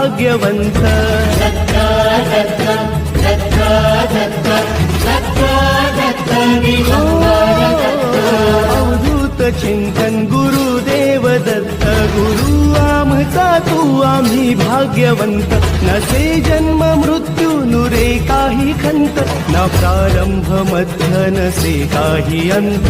भाग्यवंत अवधूत चिंतन गुरुदेव दत्त गुरु आमचा तू आम्ही भाग्यवंत नसे जन्म मृत्यू नुरे काही खंत ना प्रारंभ मध्य नसे काही अंत